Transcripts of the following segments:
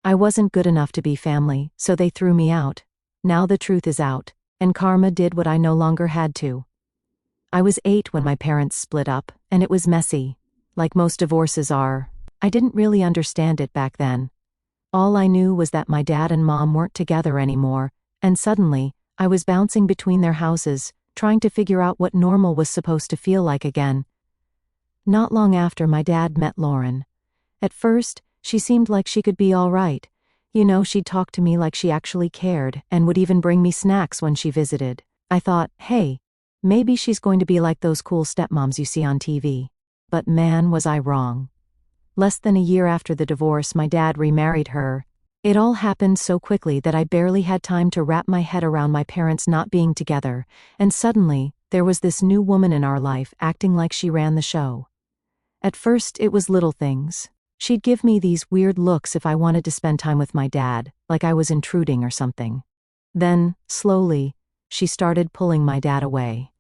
I wasn't good enough to be family, so they threw me out. Now the truth is out, and karma did what I no longer had to. I was 8 when my parents split up, and it was messy. Like most divorces are. I didn't really understand it back then. All I knew was that my dad and mom weren't together anymore, and suddenly, I was bouncing between their houses, trying to figure out what normal was supposed to feel like again. Not long after, my dad met Lauren. At first, she seemed like she could be all right. You know, she'd talk to me like she actually cared, and would even bring me snacks when she visited. I thought, hey, maybe she's going to be like those cool stepmoms you see on TV. But man, was I wrong. Less than a year after the divorce, my dad remarried her. It all happened so quickly that I barely had time to wrap my head around my parents not being together, and suddenly, there was this new woman in our life acting like she ran the show. At first, it was little things. She'd give me these weird looks if I wanted to spend time with my dad, like I was intruding or something. Then, slowly, she started pulling my dad away.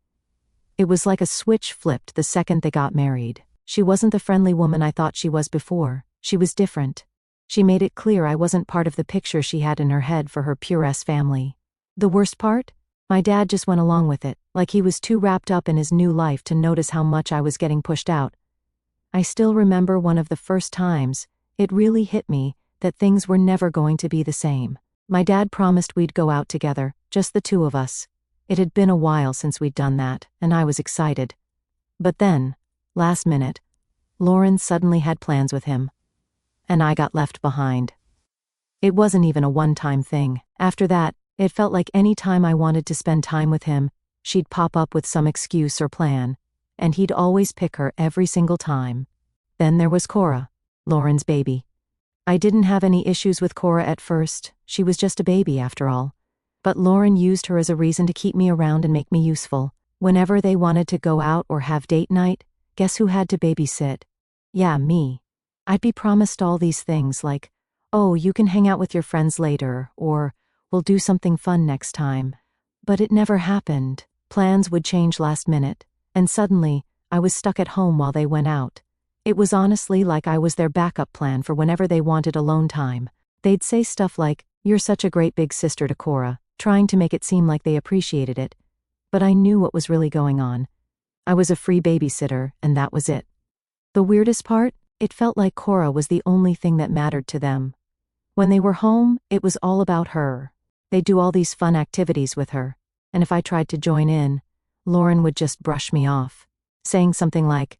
It was like a switch flipped the second they got married. She wasn't the friendly woman I thought she was before. She was different. She made it clear I wasn't part of the picture she had in her head for her purest family. The worst part? My dad just went along with it, like he was too wrapped up in his new life to notice how much I was getting pushed out. I still remember one of the first times it really hit me that things were never going to be the same. My dad promised we'd go out together, just the two of us. It had been a while since we'd done that, and I was excited. But then, last minute, Lauren suddenly had plans with him. And I got left behind. It wasn't even a one-time thing. After that, it felt like any time I wanted to spend time with him, she'd pop up with some excuse or plan. And he'd always pick her every single time. Then there was Cora, Lauren's baby. I didn't have any issues with Cora at first. She was just a baby after all. But Lauren used her as a reason to keep me around and make me useful. Whenever they wanted to go out or have date night, guess who had to babysit? Yeah, me. I'd be promised all these things like, oh, you can hang out with your friends later, or we'll do something fun next time. But it never happened. Plans would change last minute. And suddenly, I was stuck at home while they went out. It was honestly like I was their backup plan for whenever they wanted alone time. They'd say stuff like, "You're such a great big sister" to Cora, trying to make it seem like they appreciated it. But I knew what was really going on. I was a free babysitter, and that was it. The weirdest part? It felt like Cora was the only thing that mattered to them. When they were home, it was all about her. They'd do all these fun activities with her, and if I tried to join in, Lauren would just brush me off, saying something like,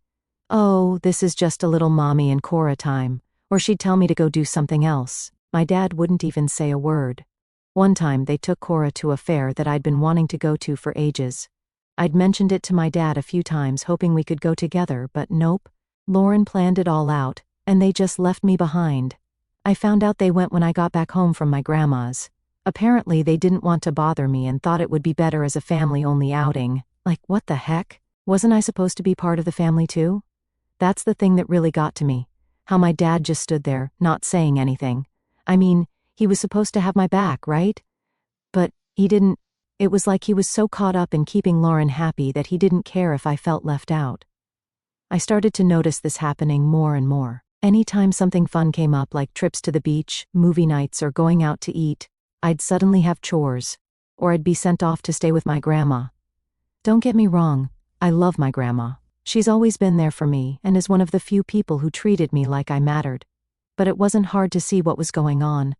"Oh, this is just a little mommy and Cora time," or she'd tell me to go do something else. My dad wouldn't even say a word. One time they took Cora to a fair that I'd been wanting to go to for ages. I'd mentioned it to my dad a few times hoping we could go together, but nope. Lauren planned it all out, and they just left me behind. I found out they went when I got back home from my grandma's. Apparently they didn't want to bother me and thought it would be better as a family-only outing. Like, what the heck? Wasn't I supposed to be part of the family too? That's the thing that really got to me. How my dad just stood there, not saying anything. I mean, he was supposed to have my back, right? But he didn't. It was like he was so caught up in keeping Lauren happy that he didn't care if I felt left out. I started to notice this happening more and more. Anytime something fun came up, like trips to the beach, movie nights, or going out to eat, I'd suddenly have chores, or I'd be sent off to stay with my grandma. Don't get me wrong, I love my grandma. She's always been there for me and is one of the few people who treated me like I mattered. But it wasn't hard to see what was going on.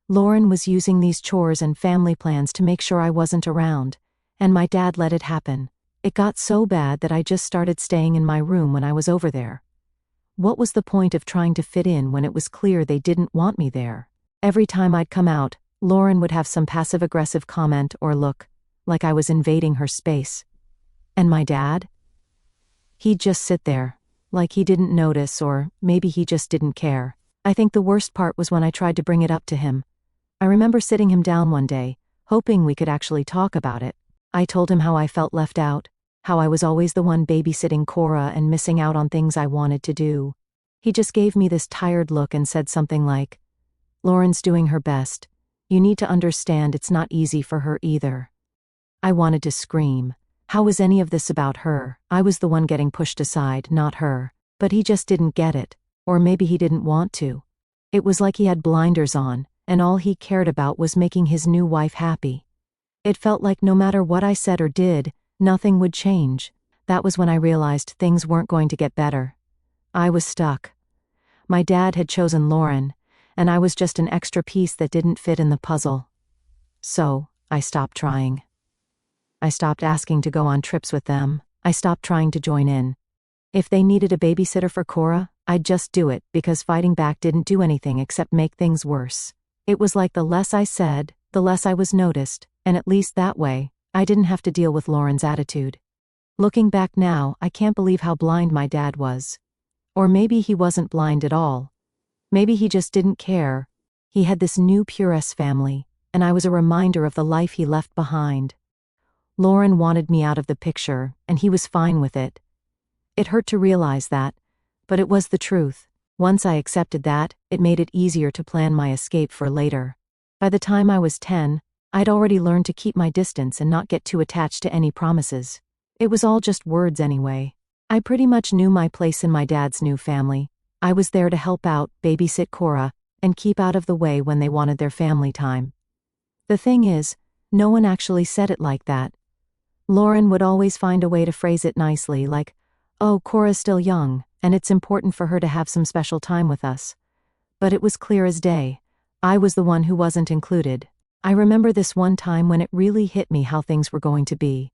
Lauren was using these chores and family plans to make sure I wasn't around, and my dad let it happen. It got so bad that I just started staying in my room when I was over there. What was the point of trying to fit in when it was clear they didn't want me there? Every time I'd come out, Lauren would have some passive-aggressive comment or look, like I was invading her space. And my dad? He'd just sit there, like he didn't notice, or maybe he just didn't care. I think the worst part was when I tried to bring it up to him. I remember sitting him down one day, hoping we could actually talk about it. I told him how I felt left out, how I was always the one babysitting Cora and missing out on things I wanted to do. He just gave me this tired look and said something like, "Lauren's doing her best. You need to understand it's not easy for her either." I wanted to scream. How was any of this about her? I was the one getting pushed aside, not her. But he just didn't get it. Or maybe he didn't want to. It was like he had blinders on, and all he cared about was making his new wife happy. It felt like no matter what I said or did, nothing would change. That was when I realized things weren't going to get better. I was stuck. My dad had chosen Lauren, and I was just an extra piece that didn't fit in the puzzle. So, I stopped trying. I stopped asking to go on trips with them. I stopped trying to join in. If they needed a babysitter for Cora, I'd just do it because fighting back didn't do anything except make things worse. It was like the less I said, the less I was noticed, and at least that way, I didn't have to deal with Lauren's attitude. Looking back now, I can't believe how blind my dad was. Or maybe he wasn't blind at all. Maybe he just didn't care. He had this new Puress family, and I was a reminder of the life he left behind. Lauren wanted me out of the picture, and he was fine with it. It hurt to realize that, but it was the truth. Once I accepted that, it made it easier to plan my escape for later. By the time I was 10, I'd already learned to keep my distance and not get too attached to any promises. It was all just words anyway. I pretty much knew my place in my dad's new family. I was there to help out, babysit Cora, and keep out of the way when they wanted their family time. The thing is, no one actually said it like that. Lauren would always find a way to phrase it nicely, like, "Oh, Cora's still young, and it's important for her to have some special time with us." But it was clear as day. I was the one who wasn't included. I remember this one time when it really hit me how things were going to be.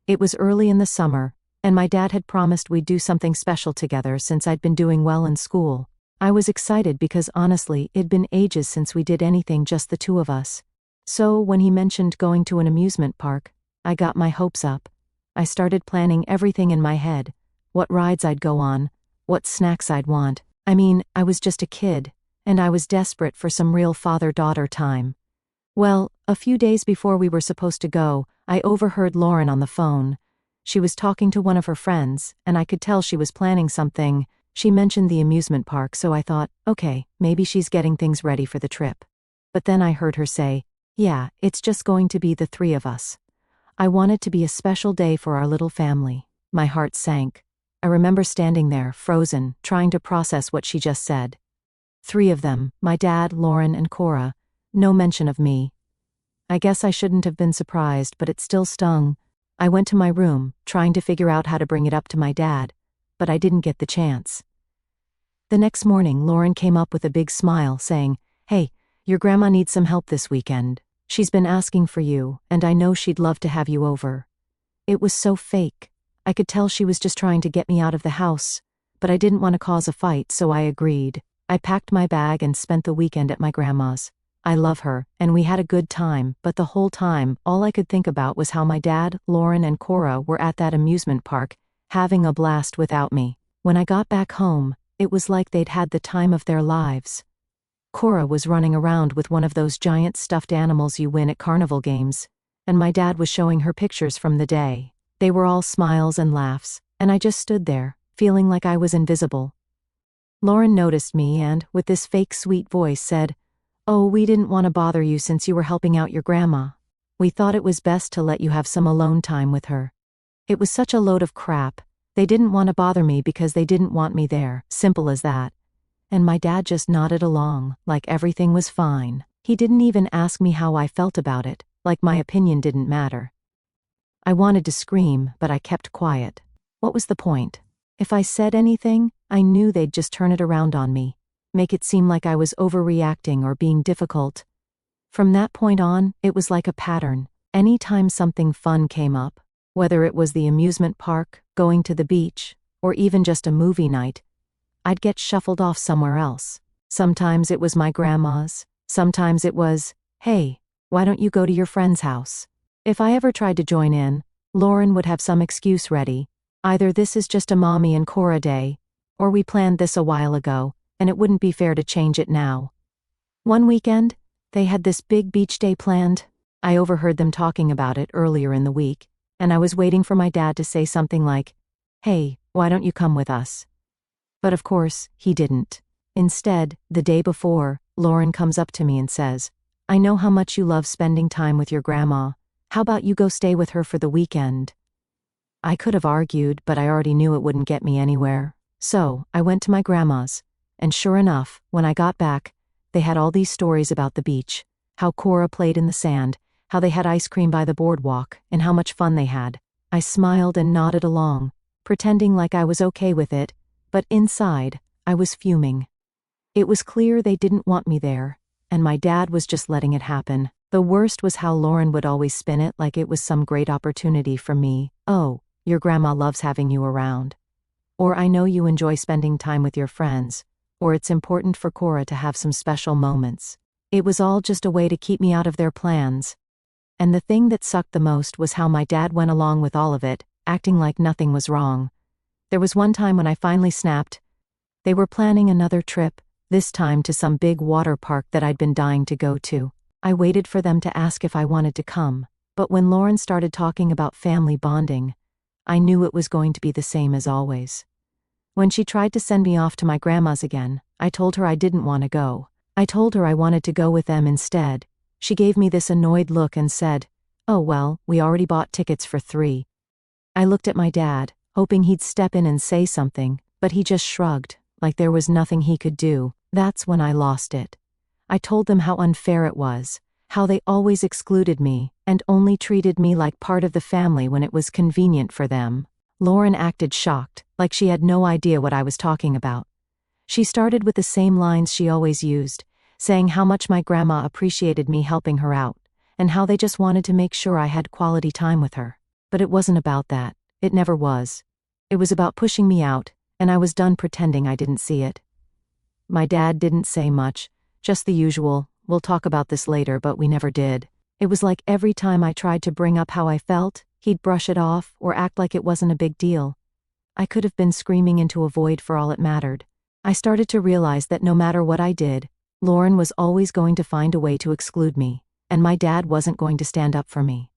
It was early in the summer, and my dad had promised we'd do something special together since I'd been doing well in school. I was excited because honestly, it'd been ages since we did anything just the two of us. So when he mentioned going to an amusement park, I got my hopes up. I started planning everything in my head. What rides I'd go on, what snacks I'd want. I mean, I was just a kid, and I was desperate for some real father-daughter time. Well, a few days before we were supposed to go, I overheard Lauren on the phone. She was talking to one of her friends, and I could tell she was planning something. She mentioned the amusement park, so I thought, okay, maybe she's getting things ready for the trip. But then I heard her say, "Yeah, it's just going to be the three of us." I wanted to be a special day for our little family. My heart sank. I remember standing there, frozen, trying to process what she just said. 3 of them, my dad, Lauren, and Cora. No mention of me. I guess I shouldn't have been surprised, but it still stung. I went to my room, trying to figure out how to bring it up to my dad, but I didn't get the chance. The next morning, Lauren came up with a big smile, saying, "Hey, your grandma needs some help this weekend. She's been asking for you, and I know she'd love to have you over." It was so fake. I could tell she was just trying to get me out of the house, but I didn't want to cause a fight, so I agreed. I packed my bag and spent the weekend at my grandma's. I love her, and we had a good time, but the whole time, all I could think about was how my dad, Lauren, and Cora were at that amusement park, having a blast without me. When I got back home, it was like they'd had the time of their lives. Cora was running around with one of those giant stuffed animals you win at carnival games, and my dad was showing her pictures from the day. They were all smiles and laughs, and I just stood there, feeling like I was invisible. Lauren noticed me and, with this fake sweet voice, said, "Oh, we didn't want to bother you since you were helping out your grandma. We thought it was best to let you have some alone time with her." It was such a load of crap. They didn't want to bother me because they didn't want me there, simple as that. And my dad just nodded along, like everything was fine. He didn't even ask me how I felt about it, like my opinion didn't matter. I wanted to scream, but I kept quiet. What was the point? If I said anything, I knew they'd just turn it around on me, make it seem like I was overreacting or being difficult. From that point on, it was like a pattern. Anytime something fun came up, whether it was the amusement park, going to the beach, or even just a movie night, I'd get shuffled off somewhere else. Sometimes it was my grandma's, sometimes it was, "Hey, why don't you go to your friend's house?" If I ever tried to join in, Lauren would have some excuse ready. Either this is just a mommy and Cora day, or we planned this a while ago, and it wouldn't be fair to change it now. One weekend, they had this big beach day planned. I overheard them talking about it earlier in the week, and I was waiting for my dad to say something like, "Hey, why don't you come with us?" But of course, he didn't. Instead, the day before, Lauren comes up to me and says, "I know how much you love spending time with your grandma. How about you go stay with her for the weekend?" I could have argued, but I already knew it wouldn't get me anywhere. So, I went to my grandma's, and sure enough, when I got back, They had all these stories about the beach, how Cora played in the sand, how they had ice cream by the boardwalk, and how much fun they had. I smiled and nodded along, pretending like I was okay with it, but inside, I was fuming. It was clear they didn't want me there, and my dad was just letting it happen. The worst was how Lauren would always spin it like it was some great opportunity for me. "Oh, your grandma loves having you around." Or "I know you enjoy spending time with your friends." Or "It's important for Cora to have some special moments." It was all just a way to keep me out of their plans. And the thing that sucked the most was how my dad went along with all of it, acting like nothing was wrong. There was one time when I finally snapped. They were planning another trip, this time to some big water park that I'd been dying to go to. I waited for them to ask if I wanted to come, but when Lauren started talking about family bonding, I knew it was going to be the same as always. When she tried to send me off to my grandma's again, I told her I didn't want to go. I told her I wanted to go with them instead. She gave me this annoyed look and said, "Oh well, we already bought tickets for 3. I looked at my dad, hoping he'd step in and say something, but he just shrugged, like there was nothing he could do. That's when I lost it. I told them how unfair it was, how they always excluded me, and only treated me like part of the family when it was convenient for them. Lauren acted shocked, like she had no idea what I was talking about. She started with the same lines she always used, saying how much my grandma appreciated me helping her out, and how they just wanted to make sure I had quality time with her. But it wasn't about that. It never was. It was about pushing me out, and I was done pretending I didn't see it. My dad didn't say much, just the usual, "We'll talk about this later," but we never did. It was like every time I tried to bring up how I felt, he'd brush it off or act like it wasn't a big deal. I could have been screaming into a void for all it mattered. I started to realize that no matter what I did, Lauren was always going to find a way to exclude me, and my dad wasn't going to stand up for me.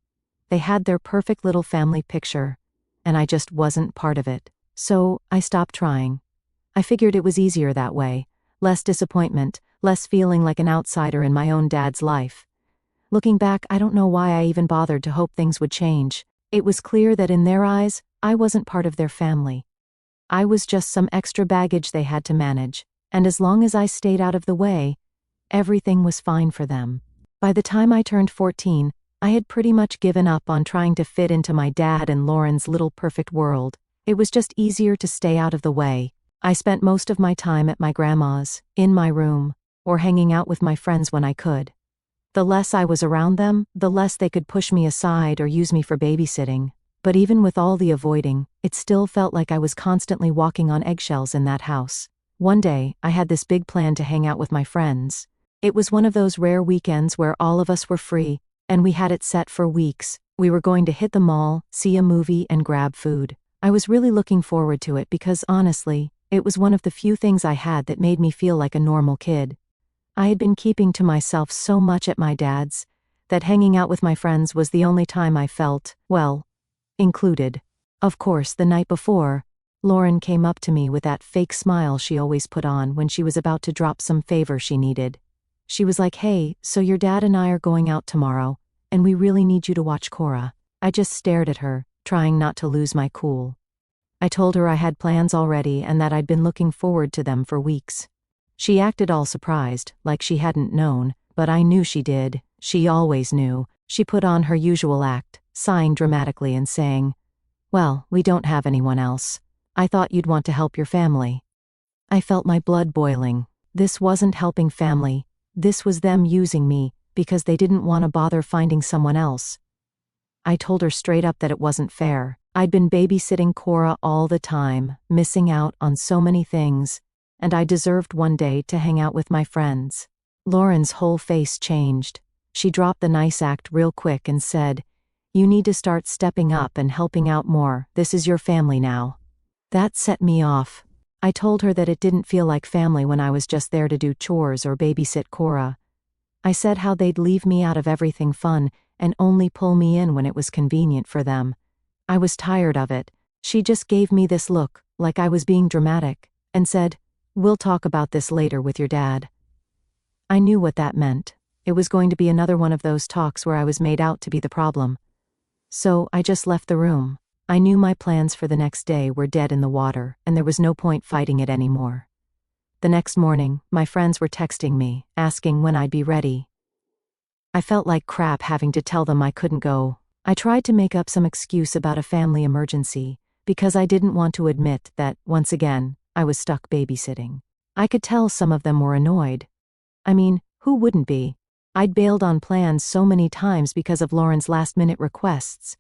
They had their perfect little family picture, and I just wasn't part of it. So, I stopped trying. I figured it was easier that way, less disappointment, less feeling like an outsider in my own dad's life. Looking back, I don't know why I even bothered to hope things would change. It was clear that in their eyes, I wasn't part of their family. I was just some extra baggage they had to manage, and as long as I stayed out of the way, everything was fine for them. By the time I turned 14, I had pretty much given up on trying to fit into my dad and Lauren's little perfect world. It was just easier to stay out of the way. I spent most of my time at my grandma's, in my room, or hanging out with my friends when I could. The less I was around them, the less they could push me aside or use me for babysitting. But even with all the avoiding, it still felt like I was constantly walking on eggshells in that house. One day, I had this big plan to hang out with my friends. It was one of those rare weekends where all of us were free, and we had it set for weeks. We were going to hit the mall, see a movie, and grab food. I was really looking forward to it because, honestly, it was one of the few things I had that made me feel like a normal kid. I had been keeping to myself so much at my dad's that hanging out with my friends was the only time I felt, well, included. Of course, the night before, Lauren came up to me with that fake smile she always put on when she was about to drop some favor she needed. She was like, "Hey, so your dad and I are going out tomorrow, and we really need you to watch Cora." I just stared at her, trying not to lose my cool. I told her I had plans already and that I'd been looking forward to them for weeks. She acted all surprised, like she hadn't known, but I knew she did. She always knew. She put on her usual act, sighing dramatically and saying, "Well, we don't have anyone else. I thought you'd want to help your family." I felt my blood boiling. This wasn't helping family. This was them using me, because they didn't want to bother finding someone else. I told her straight up that it wasn't fair. I'd been babysitting Cora all the time, missing out on so many things, and I deserved one day to hang out with my friends. Lauren's whole face changed. She dropped the nice act real quick and said, "You need to start stepping up and helping out more. This is your family now." That set me off. I told her that it didn't feel like family when I was just there to do chores or babysit Cora. I said how they'd leave me out of everything fun and only pull me in when it was convenient for them. I was tired of it. She just gave me this look, like I was being dramatic, and said, "We'll talk about this later with your dad." I knew what that meant. It was going to be another one of those talks where I was made out to be the problem. So I just left the room. I knew my plans for the next day were dead in the water, and there was no point fighting it anymore. The next morning, my friends were texting me, asking when I'd be ready. I felt like crap having to tell them I couldn't go. I tried to make up some excuse about a family emergency, because I didn't want to admit that, once again, I was stuck babysitting. I could tell some of them were annoyed. I mean, who wouldn't be? I'd bailed on plans so many times because of Lauren's last-minute requests.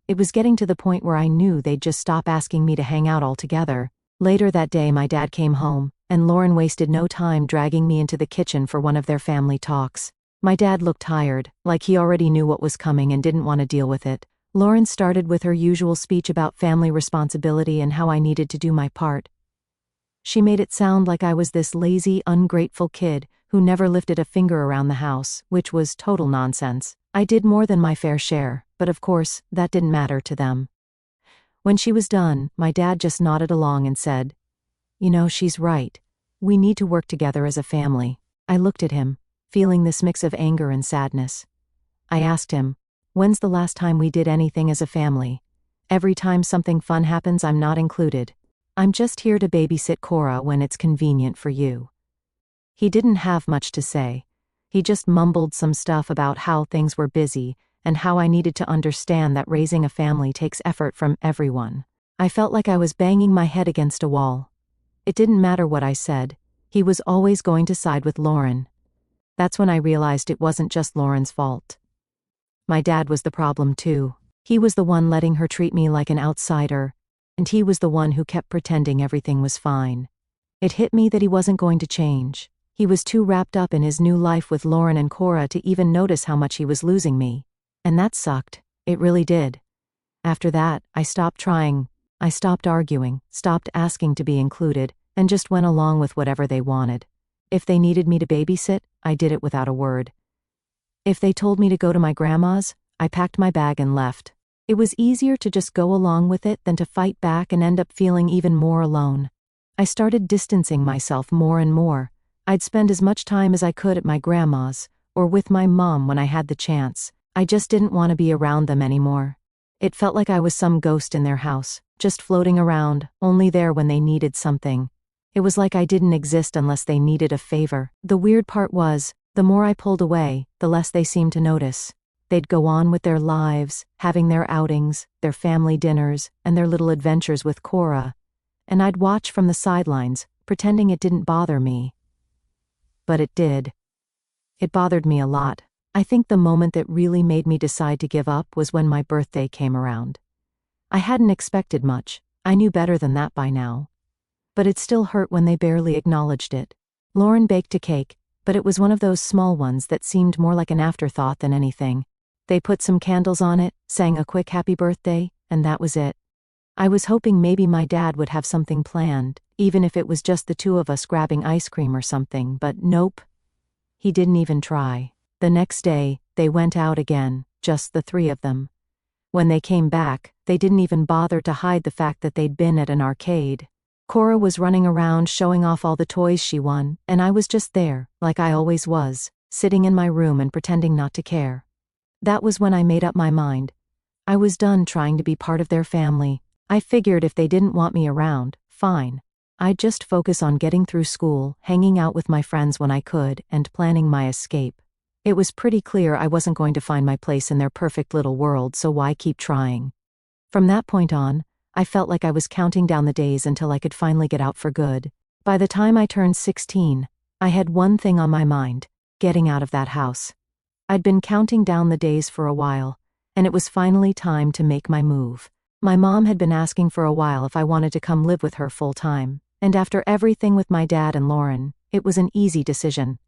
It was getting to the point where I knew they'd just stop asking me to hang out altogether. Later that day my dad came home, and Lauren wasted no time dragging me into the kitchen for one of their family talks. My dad looked tired, like he already knew what was coming and didn't want to deal with it. Lauren started with her usual speech about family responsibility and how I needed to do my part. She made it sound like I was this lazy, ungrateful kid who never lifted a finger around the house, which was total nonsense. I did more than my fair share, but of course, that didn't matter to them. When she was done, my dad just nodded along and said, "You know, she's right. We need to work together as a family." I looked at him, feeling this mix of anger and sadness. I asked him, "When's the last time we did anything as a family? Every time something fun happens, I'm not included. I'm just here to babysit Cora when it's convenient for you." He didn't have much to say. He just mumbled some stuff about how things were busy and how I needed to understand that raising a family takes effort from everyone. I felt like I was banging my head against a wall. It didn't matter what I said. He was always going to side with Lauren. That's when I realized it wasn't just Lauren's fault. My dad was the problem too. He was the one letting her treat me like an outsider, and he was the one who kept pretending everything was fine. It hit me that he wasn't going to change. He was too wrapped up in his new life with Lauren and Cora to even notice how much he was losing me. And that sucked. It really did. After that, I stopped trying. I stopped arguing, stopped asking to be included, and just went along with whatever they wanted. If they needed me to babysit, I did it without a word. If they told me to go to my grandma's, I packed my bag and left. It was easier to just go along with it than to fight back and end up feeling even more alone. I started distancing myself more and more. I'd spend as much time as I could at my grandma's, or with my mom when I had the chance. I just didn't want to be around them anymore. It felt like I was some ghost in their house, just floating around, only there when they needed something. It was like I didn't exist unless they needed a favor. The weird part was, the more I pulled away, the less they seemed to notice. They'd go on with their lives, having their outings, their family dinners, and their little adventures with Cora. And I'd watch from the sidelines, pretending it didn't bother me. But it did. It bothered me a lot. I think the moment that really made me decide to give up was when my birthday came around. I hadn't expected much. I knew better than that by now. But it still hurt when they barely acknowledged it. Lauren baked a cake, but it was one of those small ones that seemed more like an afterthought than anything. They put some candles on it, sang a quick happy birthday, and that was it. I was hoping maybe my dad would have something planned, even if it was just the two of us grabbing ice cream or something, but nope. He didn't even try. The next day, they went out again, just the three of them. When they came back, they didn't even bother to hide the fact that they'd been at an arcade. Cora was running around showing off all the toys she won, and I was just there, like I always was, sitting in my room and pretending not to care. That was when I made up my mind. I was done trying to be part of their family. I figured if they didn't want me around, fine. I'd just focus on getting through school, hanging out with my friends when I could, and planning my escape. It was pretty clear I wasn't going to find my place in their perfect little world, so why keep trying? From that point on, I felt like I was counting down the days until I could finally get out for good. By the time I turned 16, I had one thing on my mind: getting out of that house. I'd been counting down the days for a while, and it was finally time to make my move. My mom had been asking for a while if I wanted to come live with her full-time, and after everything with my dad and Lauren, it was an easy decision.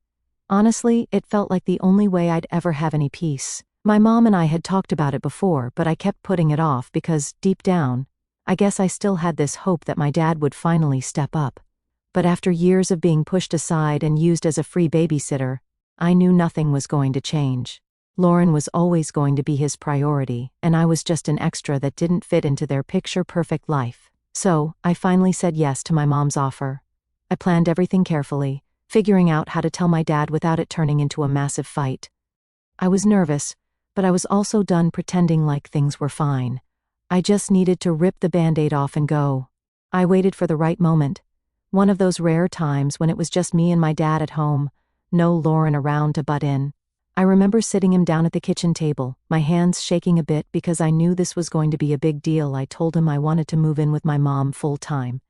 Honestly, it felt like the only way I'd ever have any peace. My mom and I had talked about it before, but I kept putting it off because, deep down, I guess I still had this hope that my dad would finally step up. But after years of being pushed aside and used as a free babysitter, I knew nothing was going to change. Lauren was always going to be his priority, and I was just an extra that didn't fit into their picture-perfect life. So, I finally said yes to my mom's offer. I planned everything carefully, figuring out how to tell my dad without it turning into a massive fight. I was nervous, but I was also done pretending like things were fine. I just needed to rip the Band-Aid off and go. I waited for the right moment. One of those rare times when it was just me and my dad at home, no Lauren around to butt in. I remember sitting him down at the kitchen table, my hands shaking a bit because I knew this was going to be a big deal. I told him I wanted to move in with my mom full time,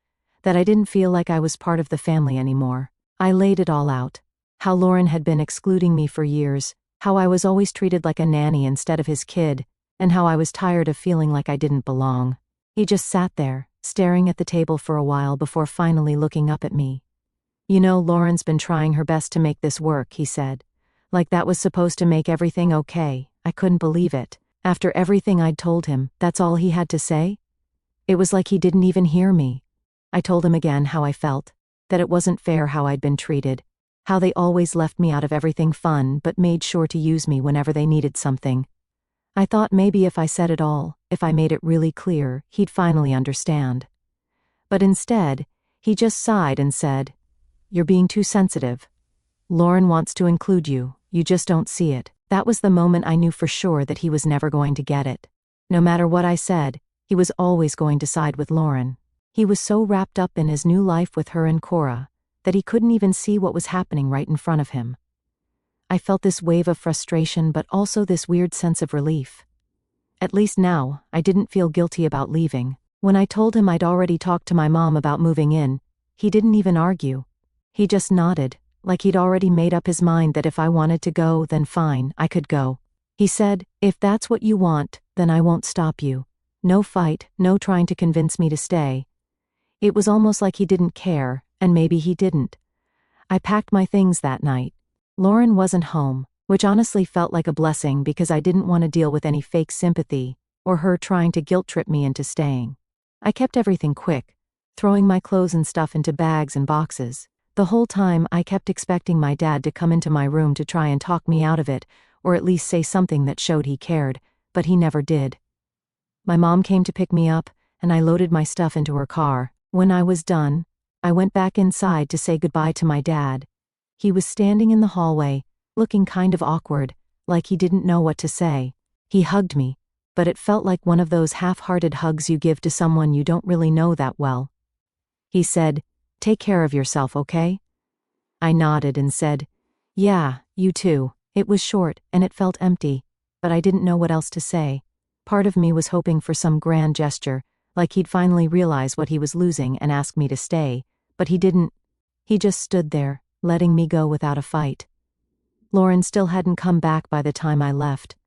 that I didn't feel like I was part of the family anymore. I laid it all out. How Lauren had been excluding me for years, how I was always treated like a nanny instead of his kid, and how I was tired of feeling like I didn't belong. He just sat there, staring at the table for a while before finally looking up at me. "You know, Lauren's been trying her best to make this work," he said. Like that was supposed to make everything okay. I couldn't believe it. After everything I'd told him, that's all he had to say? It was like he didn't even hear me. I told him again how I felt, that it wasn't fair how I'd been treated, how they always left me out of everything fun but made sure to use me whenever they needed something. I thought maybe if I said it all, if I made it really clear, he'd finally understand. But instead, he just sighed and said, "You're being too sensitive. Lauren wants to include you, you just don't see it." That was the moment I knew for sure that he was never going to get it. No matter what I said, he was always going to side with Lauren. He was so wrapped up in his new life with her and Cora, that he couldn't even see what was happening right in front of him. I felt this wave of frustration but also this weird sense of relief. At least now, I didn't feel guilty about leaving. When I told him I'd already talked to my mom about moving in, he didn't even argue. He just nodded, like he'd already made up his mind that if I wanted to go, then fine, I could go. He said, "If that's what you want, then I won't stop you. No fight, no trying to convince me to stay." It was almost like he didn't care, and maybe he didn't. I packed my things that night. Lauren wasn't home, which honestly felt like a blessing because I didn't want to deal with any fake sympathy, or her trying to guilt-trip me into staying. I kept everything quick, throwing my clothes and stuff into bags and boxes. The whole time I kept expecting my dad to come into my room to try and talk me out of it, or at least say something that showed he cared, but he never did. My mom came to pick me up, and I loaded my stuff into her car. When I was done, I went back inside to say goodbye to my dad. He was standing in the hallway, looking kind of awkward, like he didn't know what to say. He hugged me, but it felt like one of those half-hearted hugs you give to someone you don't really know that well. He said, "Take care of yourself, okay?" I nodded and said, "Yeah, you too." It was short, and it felt empty, but I didn't know what else to say. Part of me was hoping for some grand gesture, like he'd finally realize what he was losing and ask me to stay, but he didn't. He just stood there, letting me go without a fight. Lauren still hadn't come back by the time I left.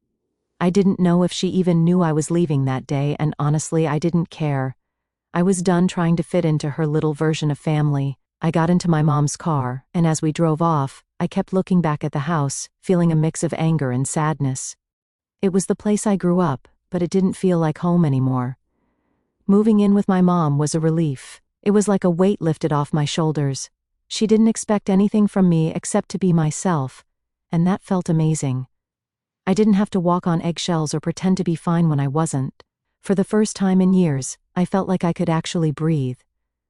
I didn't know if she even knew I was leaving that day, and honestly, I didn't care. I was done trying to fit into her little version of family. I got into my mom's car, and as we drove off, I kept looking back at the house, feeling a mix of anger and sadness. It was the place I grew up, but it didn't feel like home anymore. Moving in with my mom was a relief. It was like a weight lifted off my shoulders. She didn't expect anything from me except to be myself, and that felt amazing. I didn't have to walk on eggshells or pretend to be fine when I wasn't. For the first time in years, I felt like I could actually breathe.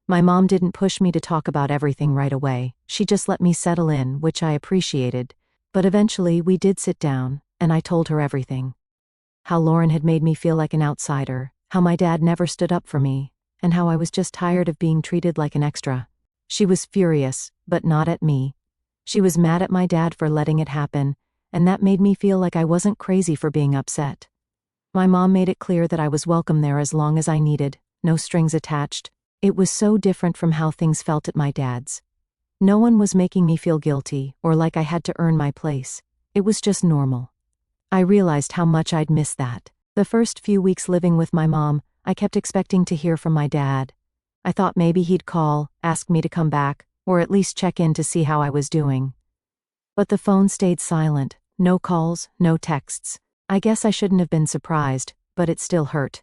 My mom didn't push me to talk about everything right away. She just let me settle in, which I appreciated. But eventually we did sit down, and I told her everything. How Lauren had made me feel like an outsider, how my dad never stood up for me, and how I was just tired of being treated like an extra. She was furious, but not at me. She was mad at my dad for letting it happen, and that made me feel like I wasn't crazy for being upset. My mom made it clear that I was welcome there as long as I needed, no strings attached. It was so different from how things felt at my dad's. No one was making me feel guilty or like I had to earn my place. It was just normal. I realized how much I'd missed that. The first few weeks living with my mom, I kept expecting to hear from my dad. I thought maybe he'd call, ask me to come back, or at least check in to see how I was doing. But the phone stayed silent, no calls, no texts. I guess I shouldn't have been surprised, but it still hurt.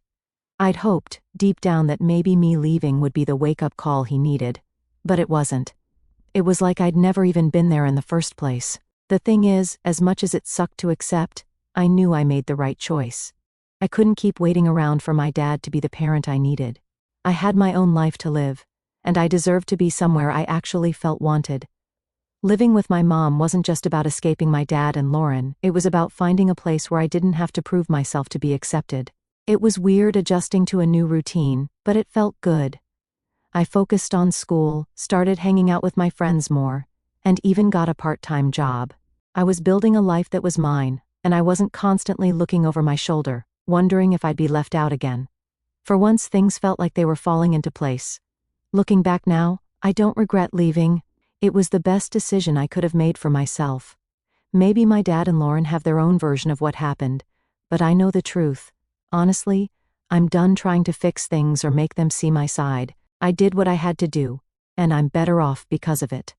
I'd hoped, deep down, that maybe me leaving would be the wake-up call he needed. But it wasn't. It was like I'd never even been there in the first place. The thing is, as much as it sucked to accept, I knew I made the right choice. I couldn't keep waiting around for my dad to be the parent I needed. I had my own life to live, and I deserved to be somewhere I actually felt wanted. Living with my mom wasn't just about escaping my dad and Lauren, it was about finding a place where I didn't have to prove myself to be accepted. It was weird adjusting to a new routine, but it felt good. I focused on school, started hanging out with my friends more, and even got a part-time job. I was building a life that was mine, and I wasn't constantly looking over my shoulder, wondering if I'd be left out again. For once, things felt like they were falling into place. Looking back now, I don't regret leaving. It was the best decision I could have made for myself. Maybe my dad and Lauren have their own version of what happened, but I know the truth. Honestly, I'm done trying to fix things or make them see my side. I did what I had to do, and I'm better off because of it.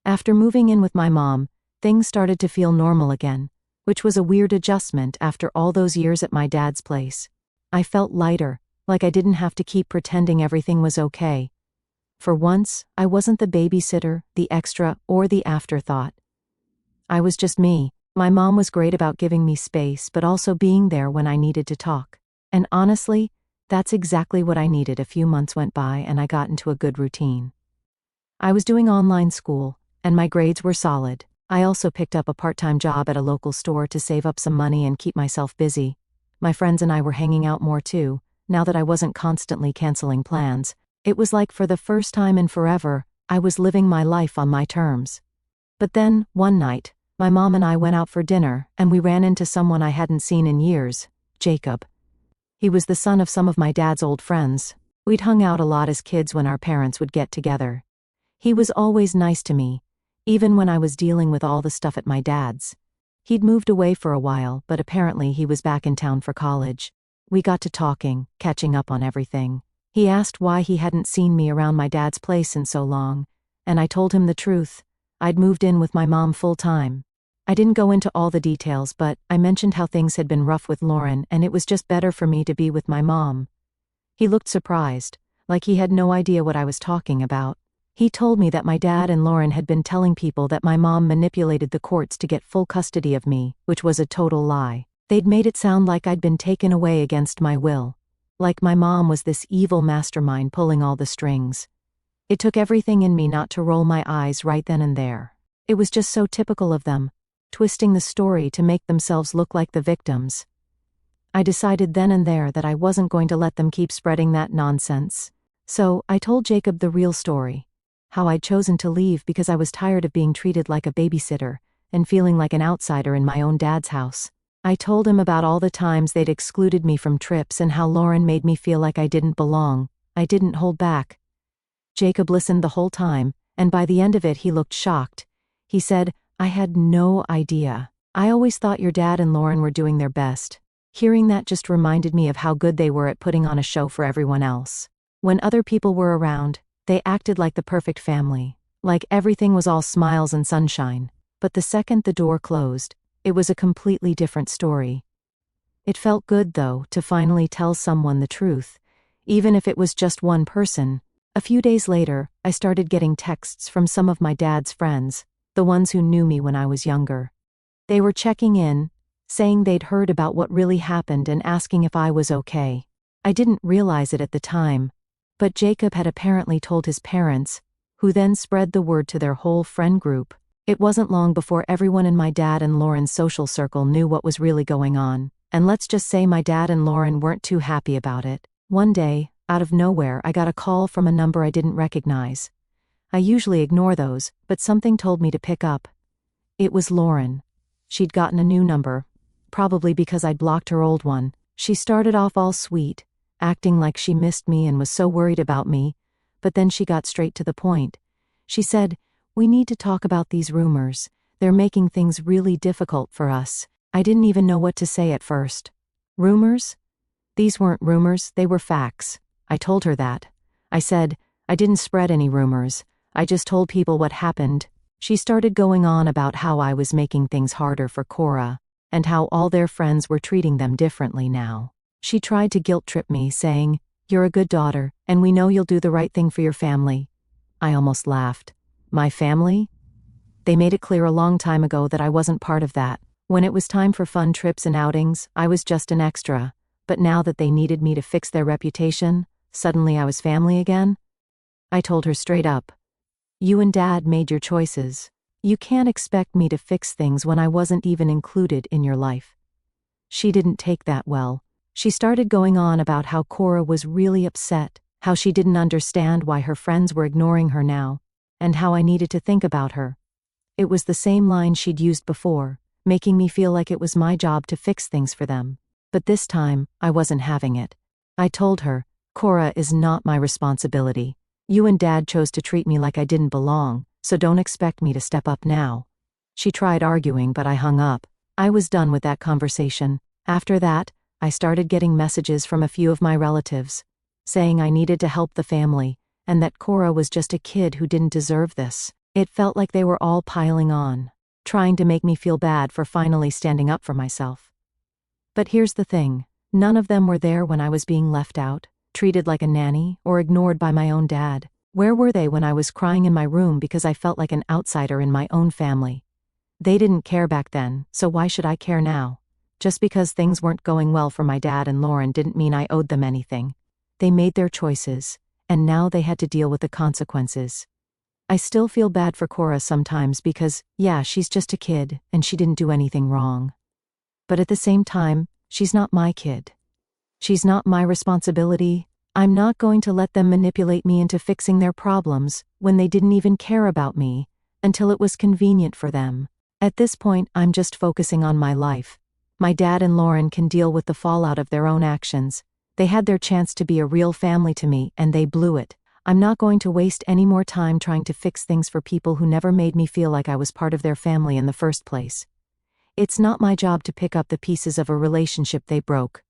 After moving in with my mom, things started to feel normal again, which was a weird adjustment after all those years at my dad's place. I felt lighter, like I didn't have to keep pretending everything was okay. For once, I wasn't the babysitter, the extra, or the afterthought. I was just me. My mom was great about giving me space, but also being there when I needed to talk. And honestly, that's exactly what I needed. A few months went by and I got into a good routine. I was doing online school, and my grades were solid. I also picked up a part-time job at a local store to save up some money and keep myself busy. My friends and I were hanging out more too, now that I wasn't constantly canceling plans. It was like for the first time in forever, I was living my life on my terms. But then, one night, my mom and I went out for dinner, and we ran into someone I hadn't seen in years, Jacob. He was the son of some of my dad's old friends. We'd hung out a lot as kids when our parents would get together. He was always nice to me, even when I was dealing with all the stuff at my dad's. He'd moved away for a while, but apparently he was back in town for college. We got to talking, catching up on everything. He asked why he hadn't seen me around my dad's place in so long, and I told him the truth. I'd moved in with my mom full-time. I didn't go into all the details, but I mentioned how things had been rough with Lauren and it was just better for me to be with my mom. He looked surprised, like he had no idea what I was talking about. He told me that my dad and Lauren had been telling people that my mom manipulated the courts to get full custody of me, which was a total lie. They'd made it sound like I'd been taken away against my will. Like my mom was this evil mastermind pulling all the strings. It took everything in me not to roll my eyes right then and there. It was just so typical of them, twisting the story to make themselves look like the victims. I decided then and there that I wasn't going to let them keep spreading that nonsense. So, I told Jacob the real story. How I'd chosen to leave because I was tired of being treated like a babysitter, and feeling like an outsider in my own dad's house. I told him about all the times they'd excluded me from trips and how Lauren made me feel like I didn't belong. I didn't hold back. Jacob listened the whole time, and by the end of it he looked shocked. He said, "I had no idea. I always thought your dad and Lauren were doing their best." Hearing that just reminded me of how good they were at putting on a show for everyone else. When other people were around, they acted like the perfect family, like everything was all smiles and sunshine. But the second the door closed, it was a completely different story. It felt good, though, to finally tell someone the truth, even if it was just one person. A few days later, I started getting texts from some of my dad's friends, the ones who knew me when I was younger. They were checking in, saying they'd heard about what really happened and asking if I was okay. I didn't realize it at the time, but Jacob had apparently told his parents, who then spread the word to their whole friend group. It wasn't long before everyone in my dad and Lauren's social circle knew what was really going on, and let's just say my dad and Lauren weren't too happy about it. One day, out of nowhere, I got a call from a number I didn't recognize. I usually ignore those, but something told me to pick up. It was Lauren. She'd gotten a new number, probably because I'd blocked her old one. She started off all sweet, acting like she missed me and was so worried about me, but then she got straight to the point. She said, "We need to talk about these rumors. They're making things really difficult for us." I didn't even know what to say at first. Rumors? These weren't rumors, they were facts. I told her that. I said, "I didn't spread any rumors. I just told people what happened." She started going on about how I was making things harder for Cora, and how all their friends were treating them differently now. She tried to guilt-trip me, saying, "You're a good daughter, and we know you'll do the right thing for your family." I almost laughed. My family? They made it clear a long time ago that I wasn't part of that. When it was time for fun trips and outings, I was just an extra. But now that they needed me to fix their reputation, suddenly I was family again? I told her straight up, "You and Dad made your choices. You can't expect me to fix things when I wasn't even included in your life." She didn't take that well. She started going on about how Cora was really upset how she didn't understand why her friends were ignoring her now, and how I needed to think about her. It was the same line she'd used before, making me feel like it was my job to fix things for them. But this time, I wasn't having it. I told her, "Cora is not my responsibility. You and Dad chose to treat me like I didn't belong, so don't expect me to step up now." She tried arguing, but I hung up. I was done with that conversation. After that, I started getting messages from a few of my relatives, saying I needed to help the family, and that Cora was just a kid who didn't deserve this. It felt like they were all piling on, trying to make me feel bad for finally standing up for myself. But here's the thing, none of them were there when I was being left out, treated like a nanny, or ignored by my own dad. Where were they when I was crying in my room because I felt like an outsider in my own family? They didn't care back then, so why should I care now? Just because things weren't going well for my dad and Lauren didn't mean I owed them anything. They made their choices, and now they had to deal with the consequences. I still feel bad for Cora sometimes because, yeah, she's just a kid, and she didn't do anything wrong. But at the same time, she's not my kid. She's not my responsibility. I'm not going to let them manipulate me into fixing their problems when they didn't even care about me, until it was convenient for them. At this point, I'm just focusing on my life. My dad and Lauren can deal with the fallout of their own actions. They had their chance to be a real family to me, and they blew it. I'm not going to waste any more time trying to fix things for people who never made me feel like I was part of their family in the first place. It's not my job to pick up the pieces of a relationship they broke.